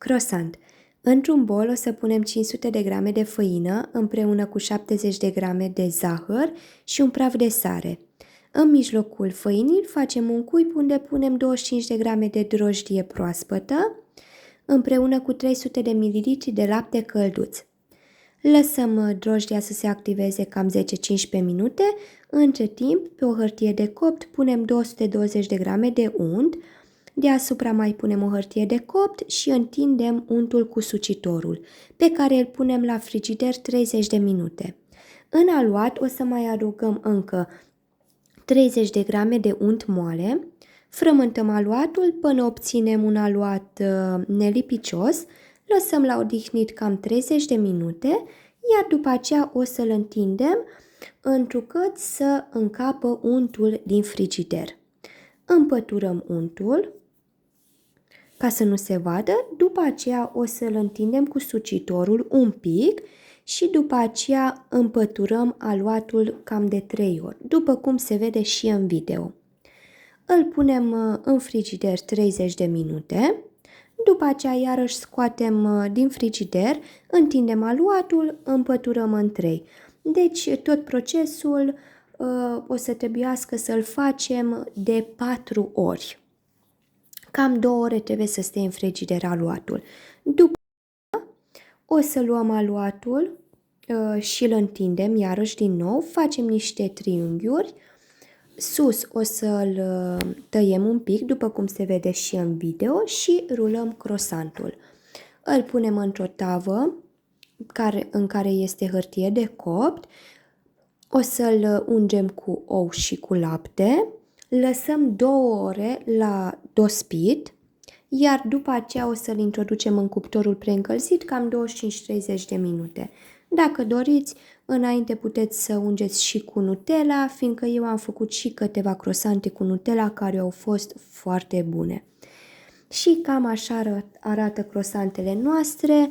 Croissant. Într-un bol o să punem 500 de grame de făină împreună cu 70 de grame de zahăr și un praf de sare. În mijlocul făinii facem un cuib unde punem 25 de grame de drojdie proaspătă împreună cu 300 de ml de lapte călduț. Lăsăm drojdia să se activeze cam 10-15 minute. Între timp, pe o hârtie de copt punem 220 de grame de unt. Deasupra mai punem o hârtie de copt și întindem untul cu sucitorul, pe care îl punem la frigider 30 de minute. În aluat o să mai adăugăm încă 30 de grame de unt moale. Frământăm aluatul până obținem un aluat nelipicios. Lăsăm la odihnit cam 30 de minute, iar după aceea o să-l întindem întrucât să încapă untul din frigider. Împăturăm untul ca să nu se vadă, după aceea o să-l întindem cu sucitorul un pic și după aceea împăturăm aluatul cam de 3 ori, după cum se vede și în video. Îl punem în frigider 30 de minute, după aceea iarăși scoatem din frigider, întindem aluatul, împăturăm în 3. Deci tot procesul o să trebuiască să-l facem de 4 ori. Cam 2 ore trebuie să stea în frigider aluatul. După aceea o să luăm aluatul și îl întindem iarăși din nou, facem niște triunghiuri. Sus o să-l tăiem un pic, după cum se vede și în video, și rulăm croissantul. Îl punem într-o tavă în care este hârtie de copt. O să-l ungem cu ou și cu lapte. Lăsăm 2 ore la dospit, iar după aceea o să-l introducem în cuptorul preîncălzit cam 25-30 de minute. Dacă doriți, înainte puteți să ungeți și cu Nutella, fiindcă eu am făcut și câteva croissante cu Nutella care au fost foarte bune. Și cam așa arată croissantele noastre.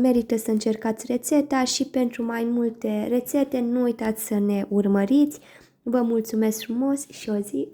Merită să încercați rețeta și pentru mai multe rețete nu uitați să ne urmăriți. Vă mulțumesc frumos și o zi